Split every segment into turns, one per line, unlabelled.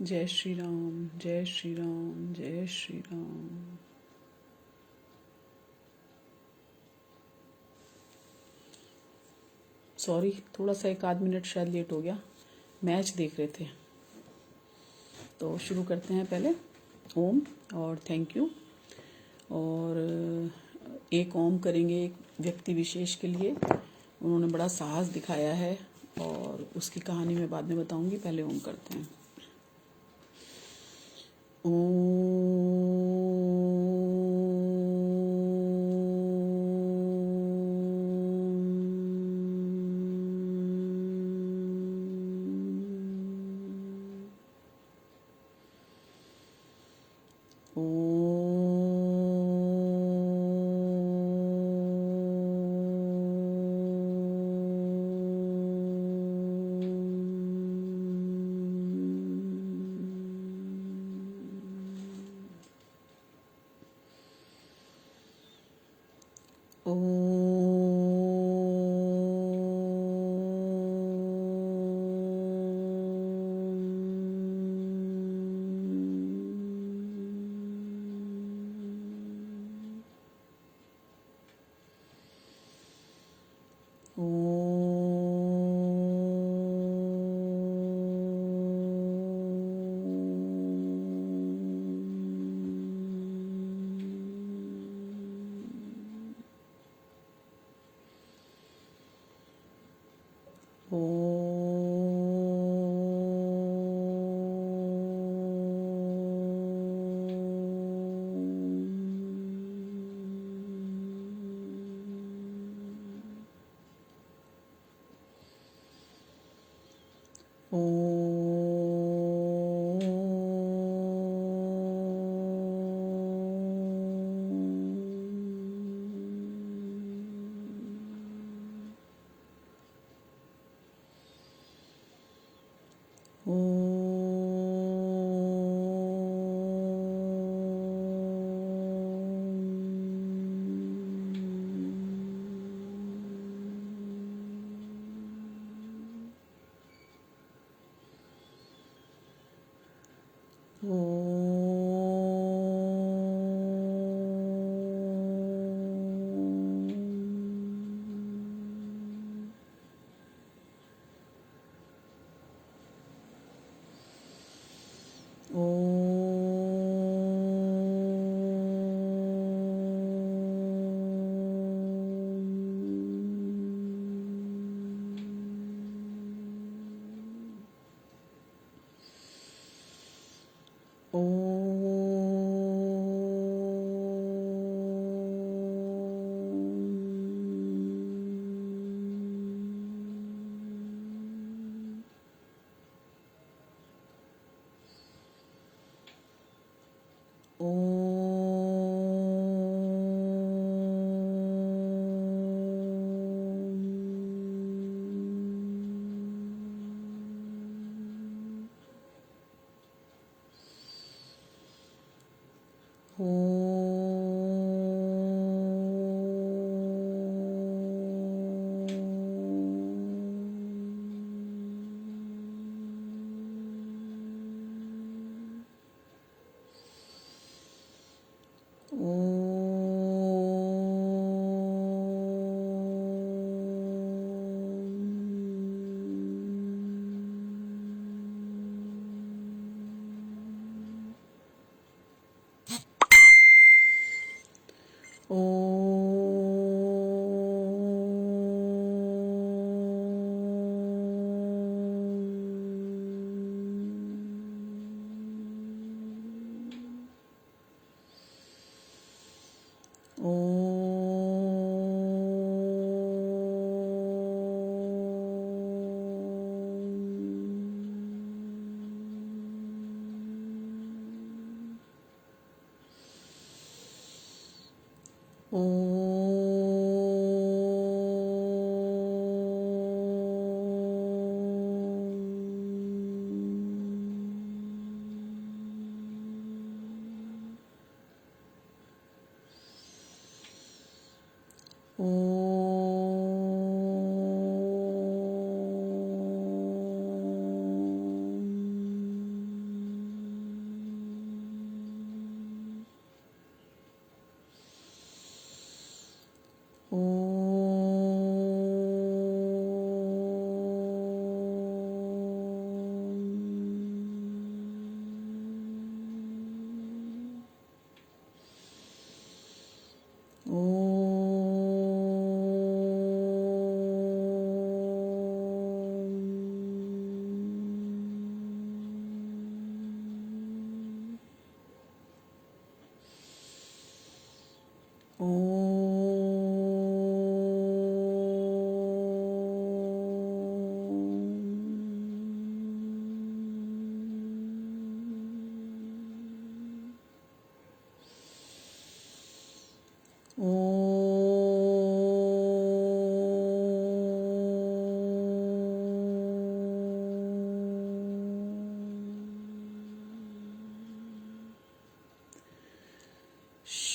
जय श्री राम, जय श्री राम, जय श्री राम। सॉरी, थोड़ा सा एक आध मिनट शायद लेट हो गया, मैच देख रहे थे। तो शुरू करते हैं पहले ओम और थैंक यू। और एक ओम करेंगे एक व्यक्ति विशेष के लिए, उन्होंने बड़ा साहस दिखाया है और उसकी कहानी मैं बाद में बताऊंगी। पहले ओम करते हैं।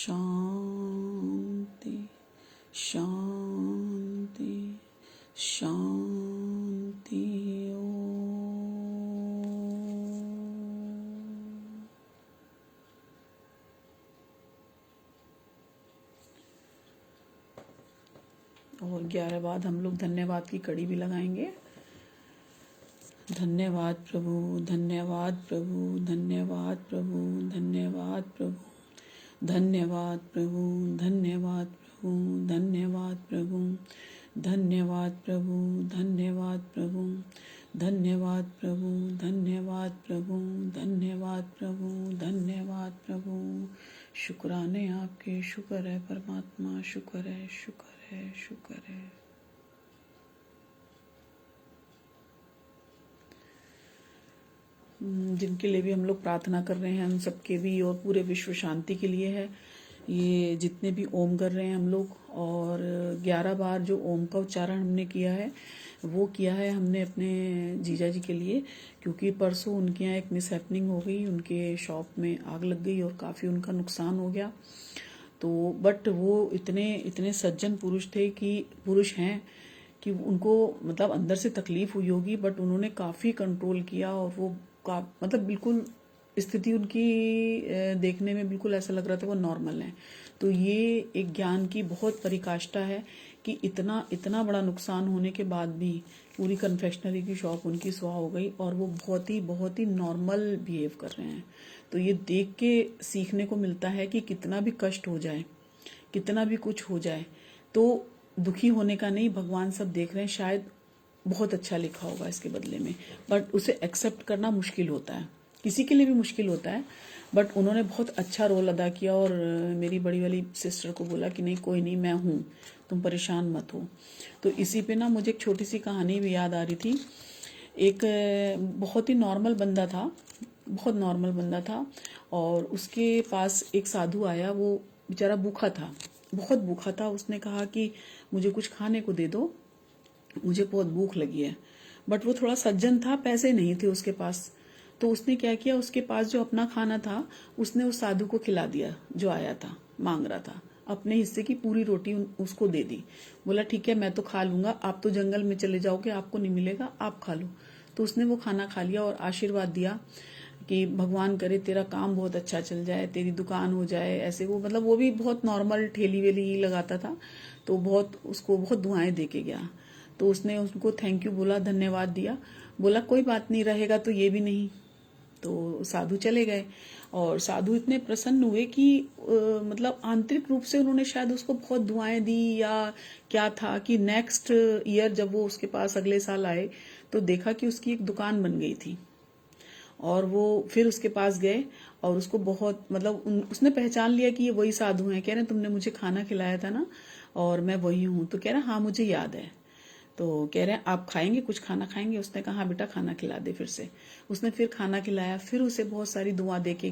शांति शांति शांति। और 11 बाद हम लोग धन्यवाद की कड़ी भी लगाएंगे। धन्यवाद प्रभु, धन्यवाद प्रभु, धन्यवाद प्रभु, धन्यवाद प्रभु, धन्यवाद प्रभु, धन्यवाद प्रभु, धन्यवाद प्रभु, धन्यवाद प्रभु, धन्यवाद प्रभु, धन्यवाद प्रभु, धन्यवाद प्रभु, धन्यवाद प्रभु, धन्यवाद प्रभु। शुक्राने आपके, शुक्र है परमात्मा, शुक्र है, शुक्र है, शुक्र है। जिनके लिए भी हम लोग प्रार्थना कर रहे हैं, उन सबके भी और पूरे विश्व शांति के लिए है। ये जितने भी ओम कर रहे हैं हम लोग, और 11 बार जो ओम का उच्चारण हमने किया है वो किया है हमने अपने जीजा जी के लिए, क्योंकि परसों उनके यहाँ एक मिस हैपनिंग हो गई, उनके शॉप में आग लग गई और काफ़ी उनका नुकसान हो गया। तो बट वो इतने सज्जन पुरुष हैं कि उनको मतलब अंदर से तकलीफ हुई होगी, बट उन्होंने काफ़ी कंट्रोल किया और वो मतलब बिल्कुल स्थिति उनकी देखने में बिल्कुल ऐसा लग रहा था वो नॉर्मल है। तो ये एक ज्ञान की बहुत पराकाष्ठा है कि इतना बड़ा नुकसान होने के बाद भी पूरी कन्फेक्शनरी की शॉप उनकी स्वाह हो गई और वो बहुत ही नॉर्मल बिहेव कर रहे हैं। तो ये देख के सीखने को मिलता है कि कितना भी कष्ट हो जाए, कितना भी कुछ हो जाए, तो दुखी होने का नहीं, भगवान सब देख रहे हैं, शायद बहुत अच्छा लिखा होगा इसके बदले में, बट उसे एक्सेप्ट करना मुश्किल होता है, किसी के लिए भी मुश्किल होता है। बट उन्होंने बहुत अच्छा रोल अदा किया और मेरी बड़ी वाली सिस्टर को बोला कि नहीं कोई नहीं, मैं हूँ, तुम परेशान मत हो। तो इसी पे ना मुझे एक छोटी सी कहानी भी याद आ रही थी। एक बहुत ही नॉर्मल बंदा था, बहुत नॉर्मल बंदा था, और उसके पास एक साधु आया। वो बेचारा भूखा था, बहुत भूखा था। उसने कहा कि मुझे कुछ खाने को दे दो, मुझे बहुत भूख लगी है। बट वो थोड़ा सज्जन था, पैसे नहीं थे उसके पास। तो उसने क्या किया, उसके पास जो अपना खाना था उसने उस साधु को खिला दिया जो आया था, मांग रहा था। अपने हिस्से की पूरी रोटी उसको दे दी। बोला ठीक है मैं तो खा लूंगा, आप तो जंगल में चले जाओगे, आपको नहीं मिलेगा, आप खा लो। तो उसने वो खाना खा लिया और आशीर्वाद दिया कि भगवान करे तेरा काम बहुत अच्छा चल जाए, तेरी दुकान हो जाए, ऐसे। वो मतलब वो भी बहुत नॉर्मल ठेली वेली ही लगाता था, तो उसको बहुत दुआएं दे के गया। तो उसने उसको थैंक यू बोला, धन्यवाद दिया, बोला कोई बात नहीं, रहेगा तो ये भी नहीं। तो साधु चले गए और साधु इतने प्रसन्न हुए कि मतलब आंतरिक रूप से उन्होंने शायद उसको बहुत दुआएं दी या क्या था, कि नेक्स्ट ईयर जब वो उसके पास अगले साल आए तो देखा कि उसकी एक दुकान बन गई थी। और वो फिर उसके पास गए और उसको बहुत मतलब उसने पहचान लिया कि ये वही साधु हैं। कह रहे तुमने मुझे खाना खिलाया था ना, और मैं वही हूँ। तो कह रहा हाँ मुझे याद है। तो कह रहे हैं आप खाएंगे, कुछ खाना खाएंगे? उसने कहा हाँ बेटा खाना खिला दे फिर से। उसने फिर खाना खिलाया, फिर उसे बहुत सारी दुआ दे के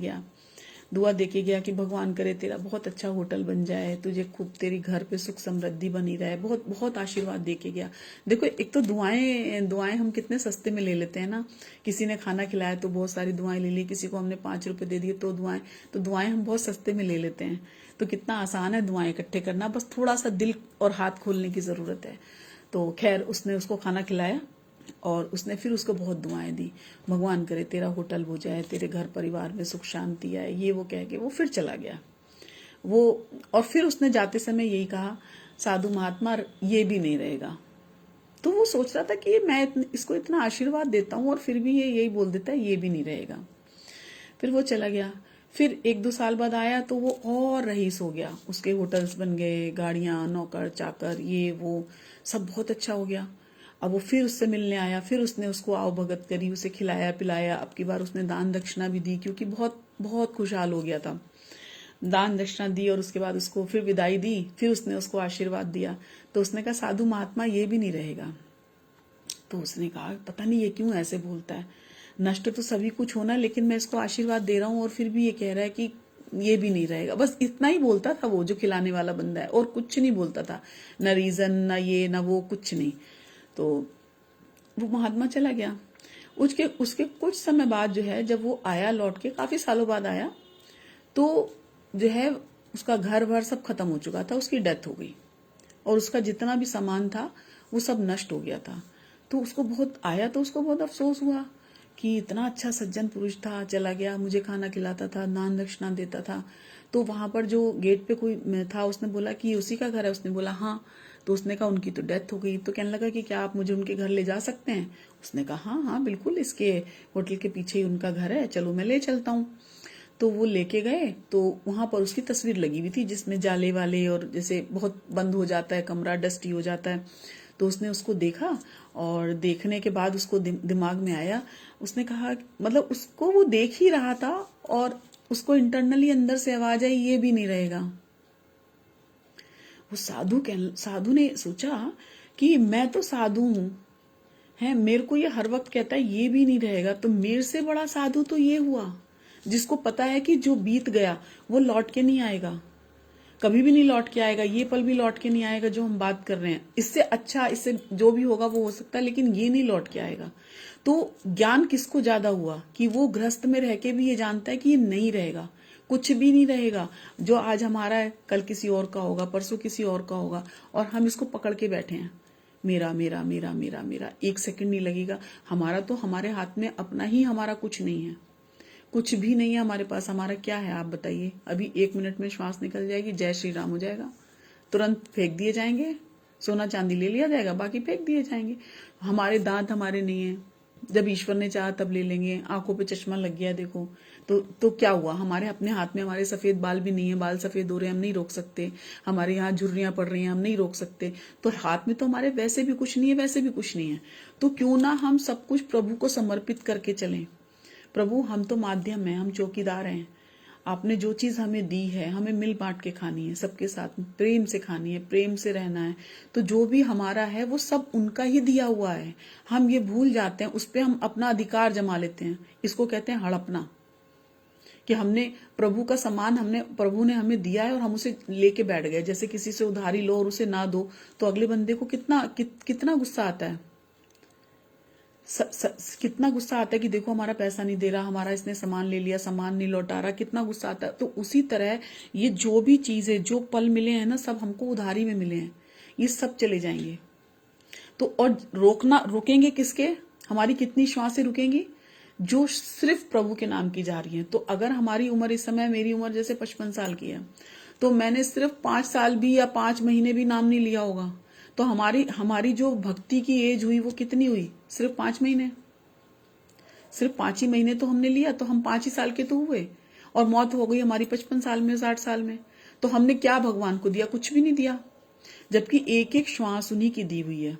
गया कि भगवान करे तेरा बहुत अच्छा होटल बन जाए, तुझे खूब तेरी घर पे सुख समृद्धि बनी रहे, बहुत बहुत आशीर्वाद दे के गया। देखो एक तो दुआएं हम कितने सस्ते में ले लेते हैं ना। किसी ने खाना खिलाया तो बहुत सारी दुआएं ले ली, किसी को हमने 5 रुपए दे दिए तो दुआएं हम बहुत सस्ते में ले लेते हैं। तो कितना आसान है दुआएं इकट्ठे करना, बस थोड़ा सा दिल और हाथ खोलने की जरूरत है। तो खैर उसने उसको खाना खिलाया और उसने फिर उसको बहुत दुआएं दी, भगवान करे तेरा होटल हो जाए, तेरे घर परिवार में सुख शांति आए, ये वो कह के वो फिर चला गया वो। और फिर उसने जाते समय यही कहा साधु महात्मा ये भी नहीं रहेगा। तो वो सोच रहा था कि मैं इसको इतना आशीर्वाद देता हूँ और फिर भी ये यही बोल देता है ये भी नहीं रहेगा। फिर वो चला गया। फिर 1-2 साल बाद आया तो वो और रईस हो गया, उसके होटल्स बन गए, गाड़ियां, नौकर चाकर, ये वो सब बहुत अच्छा हो गया। अब वो फिर उससे मिलने आया, फिर उसने उसको आओ भगत करी, उसे खिलाया पिलाया। अब की बार उसने दान दक्षिणा भी दी क्योंकि बहुत बहुत खुशहाल हो गया था। दान दक्षिणा दी और उसके बाद उसको फिर विदाई दी, फिर उसने उसको आशीर्वाद दिया। तो उसने कहा साधु महात्मा ये भी नहीं रहेगा। तो उसने कहा पता नहीं ये क्यों ऐसे बोलता है, नष्ट तो सभी कुछ होना, लेकिन मैं इसको आशीर्वाद दे रहा हूँ और फिर भी ये कह रहा है कि ये भी नहीं रहेगा। बस इतना ही बोलता था वो जो खिलाने वाला बंदा है, और कुछ नहीं बोलता था, न रीजन न ये न वो, कुछ नहीं। तो वो महात्मा चला गया। उसके कुछ समय बाद जो है, जब वो आया लौट के, काफी सालों बाद आया, तो जो है उसका घर भर सब खत्म हो चुका था, उसकी डेथ हो गई और उसका जितना भी सामान था वो सब नष्ट हो गया था। तो उसको बहुत आया, तो उसको बहुत अफसोस हुआ कि इतना अच्छा सज्जन पुरुष था, चला गया, मुझे खाना खिलाता था, दान दक्षिणा देता था। तो वहां पर जो गेट पे कोई था, उसने बोला कि उसी का घर है? उसने बोला हाँ। तो उसने कहा उनकी तो डेथ हो गई। तो कहने लगा कि क्या आप मुझे उनके घर ले जा सकते हैं? उसने कहा हाँ हाँ बिल्कुल, इसके होटल के पीछे ही उनका घर है, चलो मैं ले चलता हूँ। तो वो लेके गए, तो वहां पर उसकी तस्वीर लगी हुई थी जिसमें जाले वाले, और जैसे बहुत बंद हो जाता है कमरा, डस्टी हो जाता है। तो उसने उसको देखा और देखने के बाद उसको दिमाग में आया, उसने कहा, मतलब उसको वो देख ही रहा था और उसको इंटरनली अंदर से आवाज आई ये भी नहीं रहेगा। वो साधु ने सोचा कि मैं तो साधु हूं, है, मेरे को ये हर वक्त कहता है ये भी नहीं रहेगा, तो मेरे से बड़ा साधु तो ये हुआ जिसको पता है कि जो बीत गया वो लौट के नहीं आएगा, कभी भी नहीं लौट के आएगा, ये पल भी लौट के नहीं आएगा जो हम बात कर रहे हैं। इससे अच्छा, इससे जो भी होगा वो हो सकता है, लेकिन ये नहीं लौट के आएगा। तो ज्ञान किसको ज्यादा हुआ कि वो गृहस्थ में रह के भी ये जानता है कि ये नहीं रहेगा, कुछ भी नहीं रहेगा। जो आज हमारा है कल किसी और का होगा, परसों किसी और का होगा, और हम इसको पकड़ के बैठे हैं, मेरा मेरा मेरा मेरा मेरा। एक सेकंड नहीं लगेगा। हमारा तो हमारे हाथ में अपना ही हमारा कुछ नहीं है, कुछ भी नहीं है हमारे पास। हमारा क्या है आप बताइए? अभी 1 मिनट में श्वास निकल जाएगी, जय श्री राम हो जाएगा, तुरंत फेंक दिए जाएंगे, सोना चांदी ले लिया जाएगा, बाकी फेंक दिए जाएंगे। हमारे दांत हमारे नहीं है, जब ईश्वर ने चाहा तब ले लेंगे। आंखों पे चश्मा लग गया देखो, तो क्या हुआ? हमारे अपने हाथ में हमारे सफेद बाल भी नहीं है, बाल सफेद हो रहे हैं हम नहीं रोक सकते, हमारे यहाँ झुर्रियां पड़ रही हैं हम नहीं रोक सकते। तो हाथ में तो हमारे वैसे भी कुछ नहीं है, वैसे भी कुछ नहीं है। तो क्यों ना हम सब कुछ प्रभु को समर्पित करके चलें। प्रभु हम तो माध्यम हैं, हम चौकीदार हैं, आपने जो चीज हमें दी है हमें मिल बांट के खानी है, सबके साथ प्रेम से खानी है, प्रेम से रहना है। तो जो भी हमारा है वो सब उनका ही दिया हुआ है। हम ये भूल जाते हैं, उस पर हम अपना अधिकार जमा लेते हैं। इसको कहते हैं हड़पना, कि हमने प्रभु का सामान, हमने प्रभु ने हमें दिया है और हम उसे लेके बैठ गए। जैसे किसी से उधारी लो और उसे ना दो तो अगले बंदे को कितना गुस्सा आता है, कितना गुस्सा आता है कि देखो हमारा पैसा नहीं दे रहा, हमारा इसने सामान ले लिया, सामान नहीं लौटा रहा, कितना गुस्सा आता है। तो उसी तरह ये जो भी चीजें, जो पल मिले हैं ना, सब हमको उधारी में मिले हैं, ये सब चले जाएंगे। तो और रोकेंगे किसके? हमारी कितनी श्वासें रुकेंगी? जो सिर्फ प्रभु के नाम की जा रही है। तो अगर हमारी उम्र इस समय, मेरी उम्र जैसे 55 साल की है, तो मैंने सिर्फ 5 साल भी या 5 महीने भी नाम नहीं लिया होगा, तो हमारी जो भक्ति की एज हुई वो कितनी हुई? सिर्फ 5 महीने, सिर्फ 5 ही महीने तो हमने लिया, तो हम 5 ही साल के तो हुए, और मौत हो गई हमारी 55 साल में, 60 साल में। तो हमने क्या भगवान को दिया? कुछ भी नहीं दिया, जबकि एक एक श्वास उन्हीं की दी हुई है,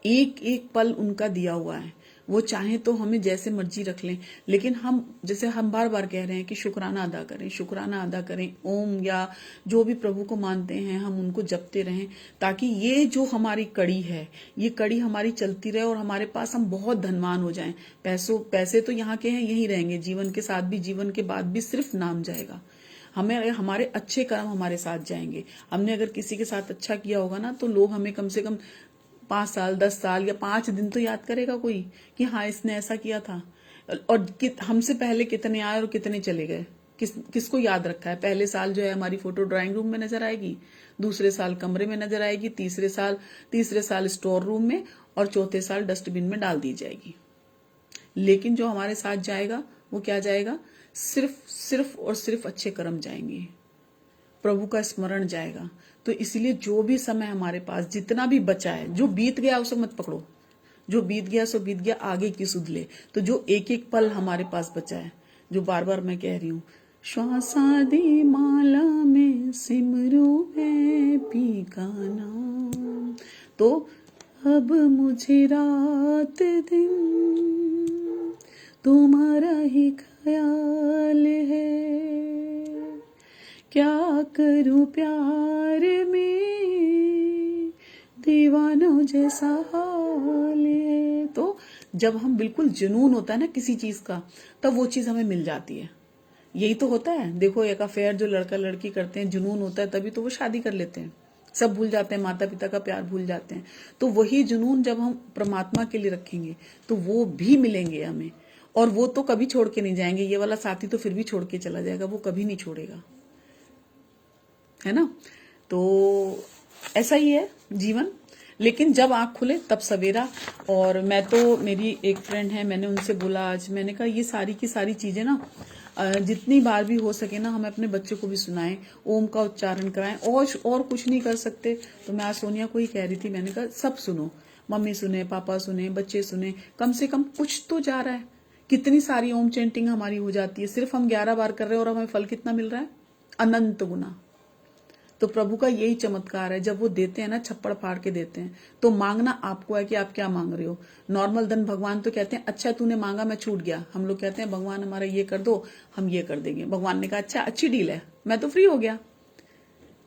एक एक पल उनका दिया हुआ है। वो चाहे तो हमें जैसे मर्जी रख लें, लेकिन हम, जैसे हम बार बार कह रहे हैं कि शुक्राना अदा करें, शुक्राना अदा करें। ओम या जो भी प्रभु को मानते हैं हम उनको जपते रहें, ताकि ये जो हमारी कड़ी है, ये कड़ी हमारी चलती रहे और हमारे पास हम बहुत धनवान हो जाएं। पैसे तो यहाँ के हैं, यही रहेंगे, जीवन के साथ भी, जीवन के बाद भी सिर्फ नाम जाएगा। हमें हमारे अच्छे कर्म हमारे साथ जाएंगे। हमने अगर किसी के साथ अच्छा किया होगा ना, तो लोग हमें कम से कम 5 साल, 10 साल या 5 दिन तो याद करेगा कोई, कि हाँ इसने ऐसा किया था। और हमसे पहले कितने आए और कितने चले गए, किसको याद रखा है? पहले साल जो है हमारी फोटो ड्राइंग रूम में नजर आएगी, दूसरे साल कमरे में नजर आएगी, तीसरे साल स्टोर रूम में, और चौथे साल डस्टबिन में डाल दी जाएगी। लेकिन जो हमारे साथ जाएगा वो क्या जाएगा? सिर्फ और सिर्फ अच्छे कर्म जाएंगे। प्रभु का स्मरण जाएगा। तो इसलिए जो भी समय हमारे पास जितना भी बचा है, जो बीत गया उसे मत पकड़ो, जो बीत गया सो बीत गया, आगे की सुध ले। तो जो एक एक पल हमारे पास बचा है, जो बार बार मैं कह रही हूँ, श्वासादि माला में सिमरू है पी का नाम, तो अब मुझे रात दिन तुम्हारा ही ख्याल है, क्या करूं प्यार में दीवानों जैसा हाल है। तो जब हम बिल्कुल जुनून होता है ना किसी चीज का, तब वो चीज हमें मिल जाती है। यही तो होता है। देखो एक अफेयर जो लड़का लड़की करते हैं, जुनून होता है तभी तो वो शादी कर लेते हैं, सब भूल जाते हैं, माता पिता का प्यार भूल जाते हैं। तो वही जुनून जब हम परमात्मा के लिए रखेंगे तो वो भी मिलेंगे हमें, और वो तो कभी छोड़ के नहीं जाएंगे। ये वाला साथी तो फिर भी छोड़ के चला जाएगा, वो कभी नहीं छोड़ेगा, है ना। तो ऐसा ही है जीवन। लेकिन जब आंख खुले तब सवेरा। और मैं तो, मेरी एक फ्रेंड है, मैंने उनसे बोला आज, मैंने कहा ये सारी की सारी चीजें ना जितनी बार भी हो सके ना हमें अपने बच्चों को भी सुनाएं, ओम का उच्चारण कराएं, और कुछ नहीं कर सकते। तो मैं आज सोनिया को ही कह रही थी, मैंने कहा सब सुनो, मम्मी सुने, पापा सुने, बच्चे सुने, कम से कम कुछ तो जा रहा है। कितनी सारी ओम चेंटिंग हमारी हो जाती है, सिर्फ हम 11 बार कर रहे हैं और हमें फल कितना मिल रहा है, अनंत गुना। तो प्रभु का यही चमत्कार है, जब वो देते हैं ना, छप्पड़ फाड़ के देते हैं। तो मांगना आपको है कि आप क्या मांग रहे हो। नॉर्मल धन भगवान तो कहते हैं अच्छा तूने मांगा मैं छूट गया। हम लोग कहते हैं भगवान हमारा ये कर दो, हम ये कर देंगे। भगवान ने कहा अच्छा अच्छी डील है, मैं तो फ्री हो गया।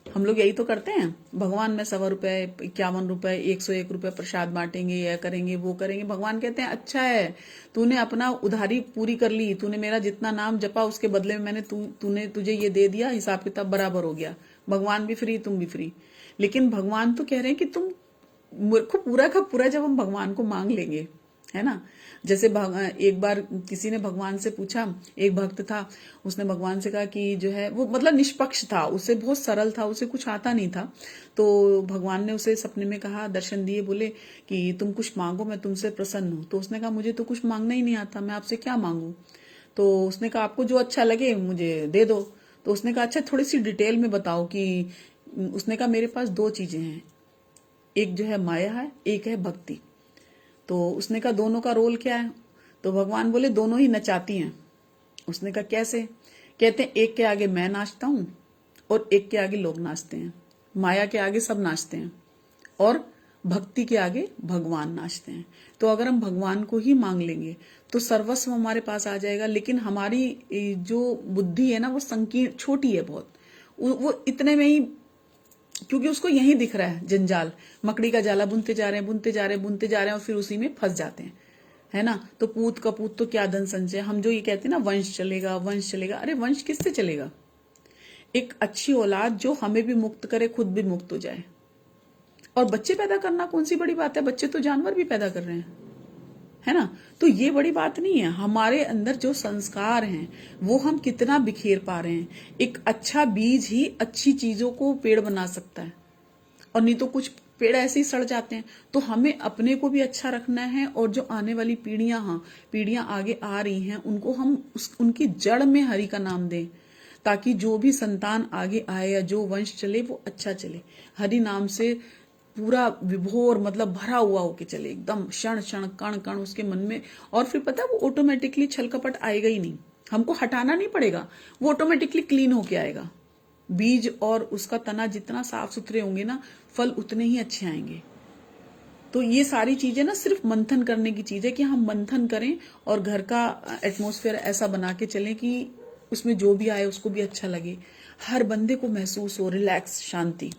हम लोग यही तो करते हैं। भगवान में 100 रुपए, 51 रुपए, 101 रुपए प्रसाद बांटेंगे, यह करेंगे वो करेंगे। भगवान कहते हैं अच्छा है, तूने अपना उधारी पूरी कर ली, तूने मेरा जितना नाम जपा उसके बदले में मैंने तूने तुझे ये दे दिया, हिसाब किताब बराबर हो गया। भगवान भी फ्री, तुम भी फ्री। लेकिन भगवान तो कह रहे हैं कि तुम मेरे को पूरा का पूरा, जब हम भगवान को मांग लेंगे, है ना। जैसे एक बार किसी ने भगवान से पूछा, एक भक्त था, उसने भगवान से कहा कि जो है वो मतलब निष्पक्ष था, उसे बहुत सरल था, उसे कुछ आता नहीं था। तो भगवान ने उसे सपने में कहा, दर्शन दिए, बोले कि तुम कुछ मांगो, मैं तुमसे प्रसन्न हूं। तो उसने कहा मुझे तो कुछ मांगना ही नहीं आता, मैं आपसे क्या मांगू। तो उसने कहा आपको जो अच्छा लगे मुझे दे दो। तो उसने कहा अच्छा थोड़ी सी डिटेल में बताओ कि, उसने कहा मेरे पास 2 चीजें हैं, एक जो है माया है, एक है भक्ति। तो उसने कहा दोनों का रोल क्या है। तो भगवान बोले दोनों ही नचाती हैं। उसने कहा कैसे। कहते हैं एक के आगे मैं नाचता हूं और एक के आगे लोग नाचते हैं। माया के आगे सब नाचते हैं और भक्ति के आगे भगवान नाचते हैं। तो अगर हम भगवान को ही मांग लेंगे तो सर्वस्व हमारे पास आ जाएगा। लेकिन हमारी जो बुद्धि है ना, वो संकीर्ण, छोटी है बहुत, वो इतने में ही, क्योंकि उसको यही दिख रहा है जंजाल, मकड़ी का जाला बुनते जा रहे हैं, बुनते जा रहे हैं, बुनते जा रहे हैं, और फिर उसी में फंस जाते हैं, है ना। तो पूत कपूत तो क्या धन संचय। हम जो ये कहते हैं ना वंश चलेगा, वंश चलेगा, अरे वंश किससे चलेगा। एक अच्छी औलाद जो हमें भी मुक्त करे, खुद भी मुक्त हो जाए। और बच्चे पैदा करना कौन सी बड़ी बात है, बच्चे तो जानवर भी पैदा कर रहे हैं, है ना। तो ये बड़ी बात नहीं है। हमारे अंदर जो संस्कार हैं वो हम कितना बिखेर पा रहे हैं। एक अच्छा बीज ही अच्छी चीजों को पेड़ बना सकता है, और नहीं तो कुछ पेड़ ऐसे ही सड़ जाते हैं। तो हमें अपने को भी अच्छा रखना है, और जो आने वाली पीढ़ियां आगे आ रही हैं उनको हम उनकी जड़ में हरि का नाम दें, ताकि जो भी संतान आगे आए या जो वंश चले वो अच्छा चले, हरि नाम से पूरा विभोर, मतलब भरा हुआ होके चले, एकदम क्षण क्षण कण कण उसके मन में। और फिर पता है वो ऑटोमेटिकली छल कपट आएगा ही नहीं, हमको हटाना नहीं पड़ेगा, वो ऑटोमेटिकली क्लीन होके आएगा। बीज और उसका तना जितना साफ सुथरे होंगे ना, फल उतने ही अच्छे आएंगे। तो ये सारी चीजें ना सिर्फ मंथन करने की चीज है, कि हम मंथन करें और घर का एटमॉस्फेयर ऐसा बना के चलें कि उसमें जो भी आए उसको भी अच्छा लगे, हर बंदे को महसूस हो रिलैक्स, शांति,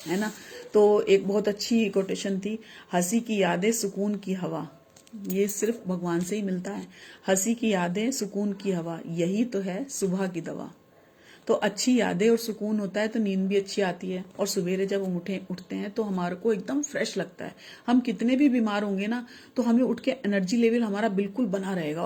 है ना। तो एक बहुत अच्छी कोटेशन थी, हंसी की यादें सुकून की हवा, ये सिर्फ भगवान से ही मिलता है। हंसी की यादें सुकून की हवा, यही तो है सुबह की दवा। तो अच्छी यादें और सुकून होता है तो नींद भी अच्छी आती है, और सवेरे जब हम उठते हैं तो हमारे को एकदम फ्रेश लगता है। हम कितने भी बीमार होंगे ना, तो हमें उठ के एनर्जी लेवल हमारा बिल्कुल बना रहेगा,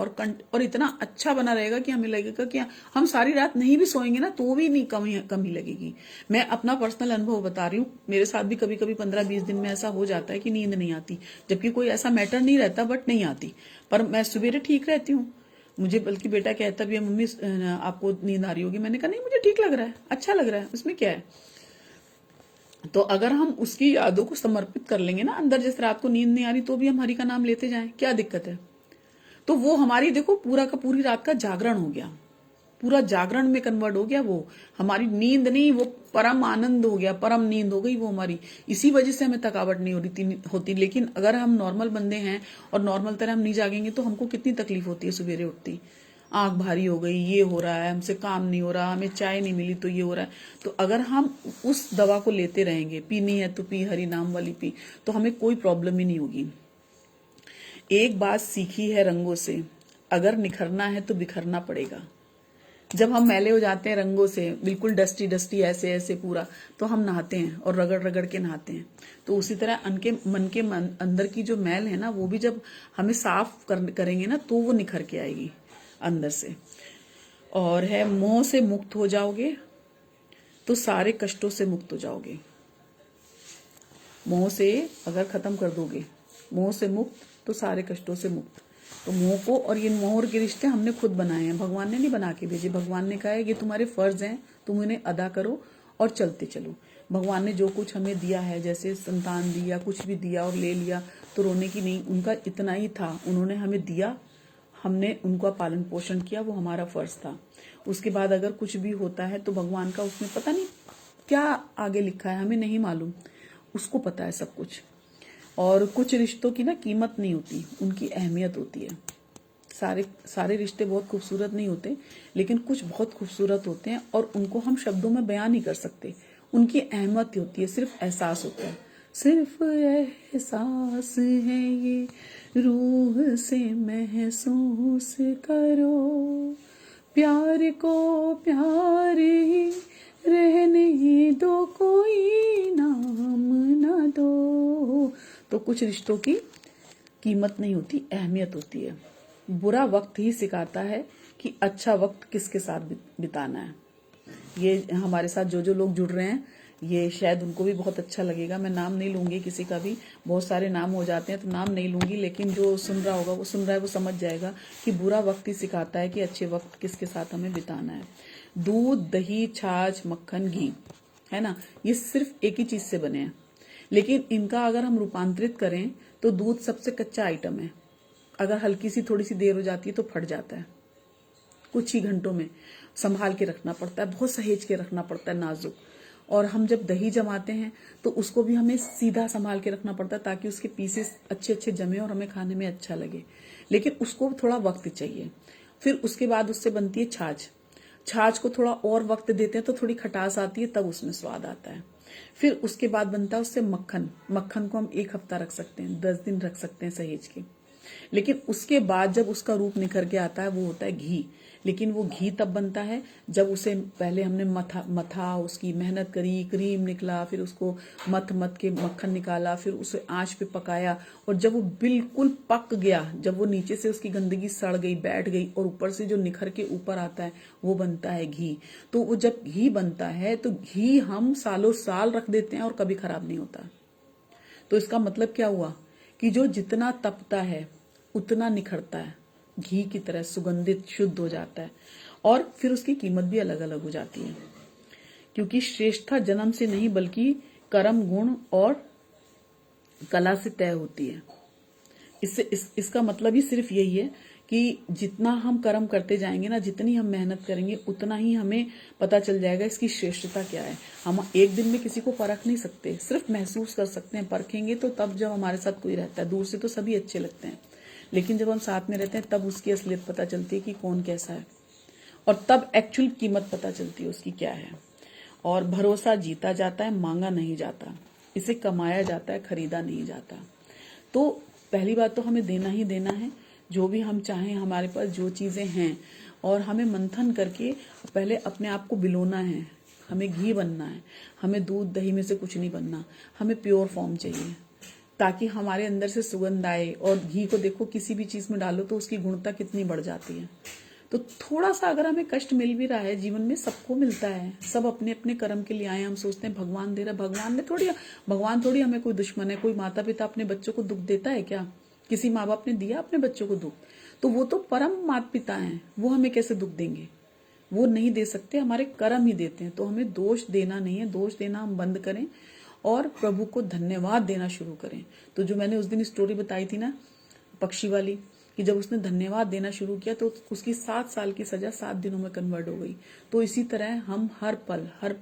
और इतना अच्छा बना रहेगा कि हमें लगेगा कि हम सारी रात नहीं भी सोएंगे ना तो भी नहीं कमी लगेगी। मैं अपना पर्सनल अनुभव बता रही हूँ, मेरे साथ भी कभी कभी 15-20 दिन में ऐसा हो जाता है कि नींद नहीं आती, जबकि कोई ऐसा मैटर नहीं रहता, बट नहीं आती, पर मैं सवेरे ठीक रहती हूँ। मुझे बल्कि बेटा कहता भी है, मम्मी आपको नींद आ रही होगी। मैंने कहा नहीं, मुझे ठीक लग रहा है, अच्छा लग रहा है, उसमें क्या है। तो अगर हम उसकी यादों को समर्पित कर लेंगे ना अंदर, जैसे रात को नींद नहीं आ रही तो भी हम हरि का नाम लेते जाएं, क्या दिक्कत है। तो वो हमारी देखो पूरा का पूरी रात का जागरण हो गया, पूरा जागरण में कन्वर्ट हो गया। वो हमारी नींद नहीं, वो परम आनंद हो गया, परम नींद हो गई वो हमारी। इसी वजह से हमें थकावट नहीं होती। लेकिन अगर हम नॉर्मल बंदे हैं और नॉर्मल तरह हम नहीं जागेंगे तो हमको कितनी तकलीफ होती है। सवेरे उठती आंख भारी हो गई, ये हो रहा है, हमसे काम नहीं हो रहा, हमें चाय नहीं मिली तो ये हो रहा है। तो अगर हम उस दवा को लेते रहेंगे, पीनी है तो पी, हरि नाम वाली पी, तो हमें कोई प्रॉब्लम ही नहीं होगी। एक बात सीखी है रंगों से, अगर निखरना है तो बिखरना पड़ेगा। जब हम मैले हो जाते हैं रंगों से, बिल्कुल डस्टी डस्टी ऐसे ऐसे पूरा, तो हम नहाते हैं और रगड़ रगड़ के नहाते हैं। तो उसी तरह मन के अंदर की जो मैल है ना, वो भी जब हमें साफ करेंगे ना तो वो निखर के आएगी अंदर से। और है, मोह से मुक्त हो जाओगे तो सारे कष्टों से मुक्त हो जाओगे। मोह से अगर खत्म कर दोगे, मोह से मुक्त तो सारे कष्टों से मुक्त। तो मोह को, और ये मोह के रिश्ते हमने खुद बनाए हैं, भगवान ने नहीं बना के भेजे। भगवान ने कहा है ये तुम्हारे फर्ज हैं, तुम इन्हें अदा करो और चलते चलो। भगवान ने जो कुछ हमें दिया है, जैसे संतान दिया, कुछ भी दिया और ले लिया, तो रोने की नहीं, उनका इतना ही था, उन्होंने हमें दिया, हमने उनका पालन पोषण किया, वो हमारा फर्ज था। उसके बाद अगर कुछ भी होता है तो भगवान का उसमें पता नहीं क्या आगे लिखा है, हमें नहीं मालूम, उसको पता है सब कुछ। और कुछ रिश्तों की ना कीमत नहीं होती, उनकी अहमियत होती है। सारे रिश्ते बहुत खूबसूरत नहीं होते, लेकिन कुछ बहुत खूबसूरत होते हैं और उनको हम शब्दों में बयान नहीं कर सकते। उनकी अहमियत होती है, सिर्फ एहसास होता है, सिर्फ एहसास है ये, रूह से महसूस करो, प्यार को प्यार ही रहने दो, कोई नाम ना दो। तो कुछ रिश्तों की कीमत नहीं होती, अहमियत होती है। बुरा वक्त ही सिखाता है कि अच्छा वक्त किसके साथ बिताना है। ये हमारे साथ जो लोग जुड़ रहे हैं, ये शायद उनको भी बहुत अच्छा लगेगा। मैं नाम नहीं लूंगी किसी का भी, बहुत सारे नाम हो जाते हैं तो नाम नहीं लूंगी, लेकिन जो सुन रहा होगा, वो सुन रहा है, वो समझ जाएगा कि बुरा वक्त ही सिखाता है कि अच्छे वक्त किसके साथ हमें बिताना है। दूध, दही, छाछ, मक्खन, घी, है ना, ये सिर्फ एक ही चीज से बने हैं, लेकिन इनका अगर हम रूपांतरित करें तो दूध सबसे कच्चा आइटम है। अगर हल्की सी थोड़ी सी देर हो जाती है तो फट जाता है, कुछ ही घंटों में संभाल के रखना पड़ता है, बहुत सहेज के रखना पड़ता है, नाजुक। और हम जब दही जमाते हैं तो उसको भी हमें सीधा संभाल के रखना पड़ता है, ताकि उसके पीसेस अच्छे अच्छे जमे और हमें खाने में अच्छा लगे, लेकिन उसको थोड़ा वक्त चाहिए। फिर उसके बाद उससे बनती है छाछ। छाछ को थोड़ा और वक्त देते हैं तो थोड़ी खटास आती है, तब उसमें स्वाद आता है। फिर उसके बाद बनता है उससे मक्खन। मक्खन को हम 1 हफ्ता रख सकते हैं, 10 दिन रख सकते हैं सहेज के। लेकिन उसके बाद जब उसका रूप निखर के आता है, वो होता है घी। लेकिन वो घी तब बनता है जब उसे पहले हमने मथा, उसकी मेहनत करी, क्रीम निकला, फिर उसको मथ के मक्खन निकाला, फिर उसे आंच पे पकाया, और जब वो बिल्कुल पक गया, जब वो नीचे से उसकी गंदगी सड़ गई, बैठ गई, और ऊपर से जो निखर के ऊपर आता है, वो बनता है घी। तो वो जब घी बनता है तो घी हम सालों साल रख देते हैं और कभी खराब नहीं होता। तो इसका मतलब क्या हुआ कि जो जितना तपता है उतना निखरता है, घी की तरह सुगंधित शुद्ध हो जाता है, और फिर उसकी कीमत भी अलग अलग हो जाती है। क्योंकि श्रेष्ठता जन्म से नहीं बल्कि कर्म, गुण और कला से तय होती है। इसका मतलब ही सिर्फ यही है कि जितना हम कर्म करते जाएंगे ना, जितनी हम मेहनत करेंगे, उतना ही हमें पता चल जाएगा इसकी श्रेष्ठता क्या है। हम एक दिन में किसी को परख नहीं सकते, सिर्फ महसूस कर सकते हैं। परखेंगे तो तब जब हमारे साथ कोई रहता है। दूर से तो सभी अच्छे लगते हैं, लेकिन जब हम साथ में रहते हैं तब उसकी असलियत पता चलती है कि कौन कैसा है, और तब एक्चुअल कीमत पता चलती है उसकी क्या है। और भरोसा जीता जाता है, मांगा नहीं जाता। इसे कमाया जाता है, खरीदा नहीं जाता। तो पहली बात तो हमें देना ही देना है, जो भी हम चाहें, हमारे पास जो चीजें हैं, और हमें मंथन करके पहले अपने आप को बिलोना है। हमें घी बनना है, हमें दूध दही में से कुछ नहीं बनना, हमें प्योर फॉर्म चाहिए, ताकि हमारे अंदर से सुगंध आए। और घी को देखो, किसी भी चीज में डालो तो उसकी गुणता कितनी बढ़ जाती है। तो थोड़ा सा अगर हमें कष्ट मिल भी रहा है जीवन में, सबको मिलता है, सब अपने अपने कर्म के लिए आए। हम सोचते हैं भगवान दे रहा, भगवान थोड़ी हमें कोई दुश्मन है। कोई माता पिता अपने बच्चों को दुख देता है क्या? किसी माँ बाप ने दिया अपने बच्चों को दुख? तो वो तो परम माता पिता हैं, वो हमें कैसे दुख देंगे? वो नहीं दे सकते, हमारे कर्म ही देते हैं। तो हमें दोष देना नहीं है, दोष देना हम बंद करें और प्रभु को धन्यवाद देना शुरू करें। तो जो मैंने उस दिन स्टोरी बताई थी ना पक्षी वाली, कि जब उसने धन्यवाद देना शुरू किया तो उसकी 7 साल की सजा 7 दिनों में कन्वर्ट हो गई। तो इसी तरह हम हर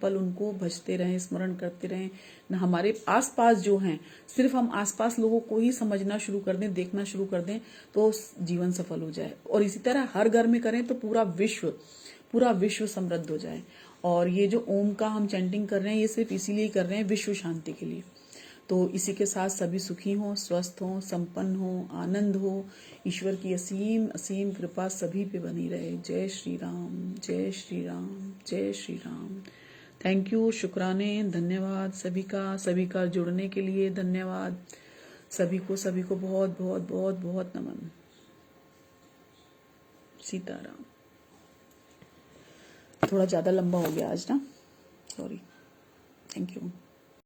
पल उनको भजते रहें, स्मरण करते रहें। न हमारे आसपास जो हैं, सिर्फ हम आसपास लोगों को ही समझना शुरू कर दें, देखना शुरू कर दें, तो जीवन सफल हो जाए। और इसी तरह हर घर में करें तो पूरा विश्व समृद्ध हो जाए। और ये जो ओम का हम चैंटिंग कर रहे हैं, ये सिर्फ इसीलिए कर रहे हैं, विश्व शांति के लिए। तो इसी के साथ सभी सुखी हों, स्वस्थ हों, संपन्न हों, आनंद हो। ईश्वर की असीम असीम कृपा सभी पे बनी रहे। जय श्री राम, जय श्री राम, जय श्री राम। थैंक यू, शुक्राने, धन्यवाद सभी का जुड़ने के लिए धन्यवाद। सभी को बहुत बहुत बहुत बहुत नमन। सीताराम। थोड़ा ज़्यादा लंबा हो गया आज ना, सॉरी। Thank you.